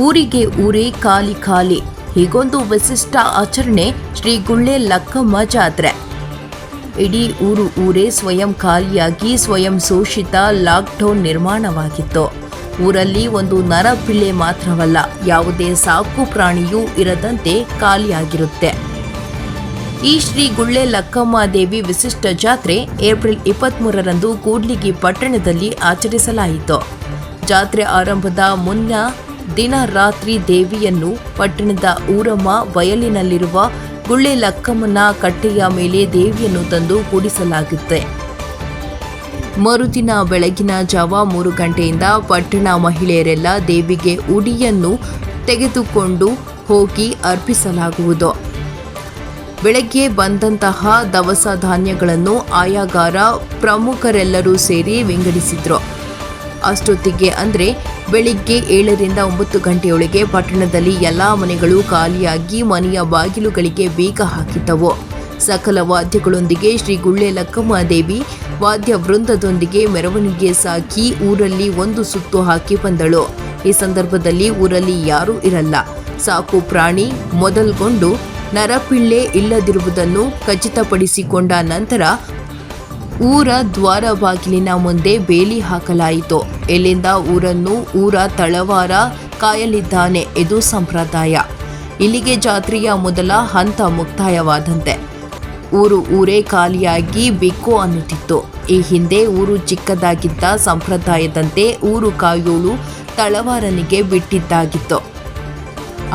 ಊರಿಗೆ ಊರೇ ಖಾಲಿ ಖಾಲಿ. ಹೀಗೊಂದು ವಿಶಿಷ್ಟ ಆಚರಣೆ ಶ್ರೀ ಗುಳ್ಳೆ ಲಕ್ಕಮ್ಮ ಜಾತ್ರೆ. ಇಡೀ ಊರೇ ಸ್ವಯಂ ಖಾಲಿಯಾಗಿ ಸ್ವಯಂ ಶೋಷಿತ ಲಾಕ್ಡೌನ್ ನಿರ್ಮಾಣವಾಗಿತ್ತು. ಊರಲ್ಲಿ ಒಂದು ನರಪಿಳ್ಳೆ ಮಾತ್ರವಲ್ಲ, ಯಾವುದೇ ಸಾಕು ಪ್ರಾಣಿಯೂ ಇರದಂತೆ ಖಾಲಿಯಾಗಿರುತ್ತೆ. ಈ ಶ್ರೀ ಗುಳ್ಳೆ ಲಕ್ಕಮ್ಮ ದೇವಿ ವಿಶಿಷ್ಟ ಜಾತ್ರೆ ಏಪ್ರಿಲ್ 23ರಂದು ಕೂಡ್ಲಿಗಿ ಪಟ್ಟಣದಲ್ಲಿ ಆಚರಿಸಲಾಯಿತು. ಜಾತ್ರೆ ಆರಂಭದ ಮುನ್ನ ದಿನ ರಾತ್ರಿ ದೇವಿಯನ್ನು ಪಟ್ಟಣದ ಊರಮ್ಮ ಬಯಲಿನಲ್ಲಿರುವ ಗುಳ್ಳೆ ಲಕ್ಕಮ್ಮನ ಕಟ್ಟೆಯ ಮೇಲೆ ದೇವಿಯನ್ನು ತಂದು ಕೂಡಿಸಲಾಗುತ್ತೆ. ಮರುದಿನ ಬೆಳಗಿನ ಜಾವ 3 ಗಂಟೆಯಿಂದ ಪಟ್ಟಣ ಮಹಿಳೆಯರೆಲ್ಲ ದೇವಿಗೆ ಉಡಿಯನ್ನು ತೆಗೆದುಕೊಂಡು ಹೋಗಿ ಅರ್ಪಿಸಲಾಗುವುದು. ಬೆಳಗ್ಗೆ ಬಂದಂತಹ ದವಸ ಧಾನ್ಯಗಳನ್ನು ಆಯಾಗಾರ ಪ್ರಮುಖರೆಲ್ಲರೂ ಸೇರಿ ವಿಂಗಡಿಸಿದ್ರು. ಅಷ್ಟೊತ್ತಿಗೆ ಅಂದರೆ ಬೆಳಿಗ್ಗೆ 7ರಿಂದ 9 ಗಂಟೆಯೊಳಗೆ ಪಟ್ಟಣದಲ್ಲಿ ಎಲ್ಲ ಮನೆಗಳು ಖಾಲಿಯಾಗಿ ಮನೆಯ ಬಾಗಿಲುಗಳಿಗೆ ಬೀಗ ಹಾಕಿದ್ದವು. ಸಕಲ ವಾದ್ಯಗಳೊಂದಿಗೆ ಶ್ರೀ ಗುಳ್ಳೆ ಲಕ್ಕಮ್ಮ ದೇವಿ ವಾದ್ಯ ವೃಂದದೊಂದಿಗೆ ಮೆರವಣಿಗೆ ಸಾಗಿ ಊರಲ್ಲಿ ಒಂದು ಸುತ್ತು ಹಾಕಿ ಬಂದಳು. ಈ ಸಂದರ್ಭದಲ್ಲಿ ಊರಲ್ಲಿ ಯಾರೂ ಇರಲ್ಲ. ಸಾಕು ಪ್ರಾಣಿ ಮೊದಲ್ಗೊಂಡು ನರಪಿಳ್ಳೆ ಇಲ್ಲದಿರುವುದನ್ನು ಖಚಿತಪಡಿಸಿಕೊಂಡ ನಂತರ ಊರ ದ್ವಾರ ಬಾಗಿಲಿನ ಮುಂದೆ ಬೇಲಿ ಹಾಕಲಾಯಿತು. ಇಲ್ಲಿಂದ ಊರನ್ನು ಊರ ತಳವಾರ ಕಾಯಲಿದ್ದಾನೆ. ಇದು ಸಂಪ್ರದಾಯ. ಇಲ್ಲಿಗೆ ಜಾತ್ರೆಯ ಮೊದಲ ಹಂತ ಮುಕ್ತಾಯವಾದಂತೆ ಊರೇ ಖಾಲಿಯಾಗಿ ಬಿಕ್ಕೋ ಅನ್ನುತ್ತಿತ್ತು. ಈ ಹಿಂದೆ ಊರು ಚಿಕ್ಕದಾಗಿದ್ದ ಸಂಪ್ರದಾಯದಂತೆ ಊರು ಕಾಯೋಳು ತಳವಾರನಿಗೆ ಬಿಟ್ಟಿದ್ದಾಗಿತ್ತು.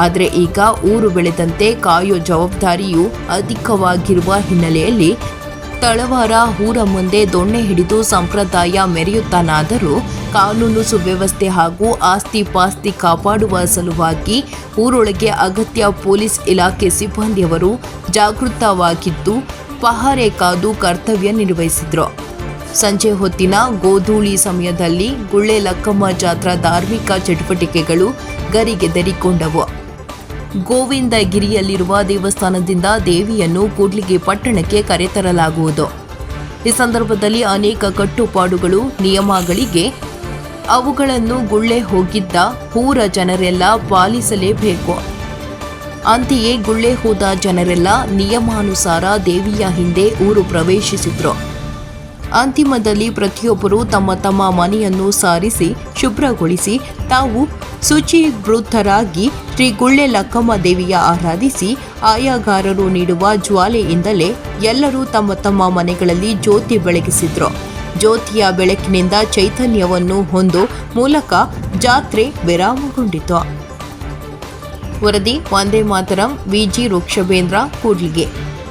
ಆದರೆ ಈಗ ಊರು ಬೆಳೆದಂತೆ ಕಾಯೋ ಜವಾಬ್ದಾರಿಯು ಅಧಿಕವಾಗಿರುವ ಹಿನ್ನೆಲೆಯಲ್ಲಿ ತಳವಾರ ಊರ ಮುಂದೆ ದೊಣ್ಣೆ ಹಿಡಿದು ಸಂಪ್ರದಾಯ ಮೆರೆಯುತ್ತಾನಾದರೂ ಕಾನೂನು ಸುವ್ಯವಸ್ಥೆ ಹಾಗೂ ಆಸ್ತಿ ಪಾಸ್ತಿ ಕಾಪಾಡುವ ಸಲುವಾಗಿ ಊರೊಳಗೆ ಅಗತ್ಯ ಪೊಲೀಸ್ ಇಲಾಖೆ ಸಿಬ್ಬಂದಿಯವರು ಜಾಗೃತವಾಗಿದ್ದು ಪಹರೆ ಕಾದು ಕರ್ತವ್ಯ ನಿರ್ವಹಿಸಿದ್ರು. ಸಂಜೆ ಹೊತ್ತಿನ ಗೋಧೂಳಿ ಸಮಯದಲ್ಲಿ ಗುಳ್ಳೆ ಲಕ್ಕಮ್ಮ ಜಾತ್ರಾ ಧಾರ್ಮಿಕ ಚಟುವಟಿಕೆಗಳು ಗರಿಗೆದರಿಕೊಂಡವು. ಗೋವಿಂದಗಿರಿಯಲ್ಲಿರುವ ದೇವಸ್ಥಾನದಿಂದ ದೇವಿಯನ್ನು ಕೂಡ್ಲಿಗಿ ಪಟ್ಟಣಕ್ಕೆ ಕರೆತರಲಾಗುವುದು. ಈ ಸಂದರ್ಭದಲ್ಲಿ ಅನೇಕ ಕಟ್ಟುಪಾಡುಗಳು, ನಿಯಮಗಳಿಗೆ ಅವುಗಳನ್ನು ಗುಳ್ಳೆ ಹೋಗಿದ್ದ ಊರ ಜನರೆಲ್ಲ ಪಾಲಿಸಲೇಬೇಕು. ಅಂತೆಯೇ ಗುಳ್ಳೆ ಹೋದ ಜನರೆಲ್ಲ ನಿಯಮಾನುಸಾರ ದೇವಿಯ ಹಿಂದೆ ಊರು ಪ್ರವೇಶಿಸಿದ್ರು. ಅಂತಿಮದಲ್ಲಿ ಪ್ರತಿಯೊಬ್ಬರು ತಮ್ಮ ತಮ್ಮ ಮನೆಯನ್ನು ಸಾರಿಸಿ ಶುಭ್ರಗೊಳಿಸಿ ತಾವು ಶುಚಿವೃತರಾಗಿ ಶ್ರೀ ಗುಳ್ಳೆ ಲಕ್ಕಮ್ಮ ದೇವಿಯ ಆರಾಧಿಸಿ ಆಯಾಗಾರರು ನೀಡುವ ಜ್ವಾಲೆಯಿಂದಲೇ ಎಲ್ಲರೂ ತಮ್ಮ ತಮ್ಮ ಮನೆಗಳಲ್ಲಿ ಜ್ಯೋತಿ ಬೆಳಗಿಸಿದ್ರು. ಜ್ಯೋತಿಯ ಬೆಳಕಿನಿಂದ ಚೈತನ್ಯವನ್ನು ಹೊಂದೋ ಮೂಲಕ ಜಾತ್ರೆ ವಿರಾಮಗೊಂಡಿತು. ವರದಿ ವಂದೇ ಮಾತರಂ, ವಿಜಿ ರುಕ್ಷಬೇಂದ್ರ, ಕೂಡ್ಲಿಗಿ.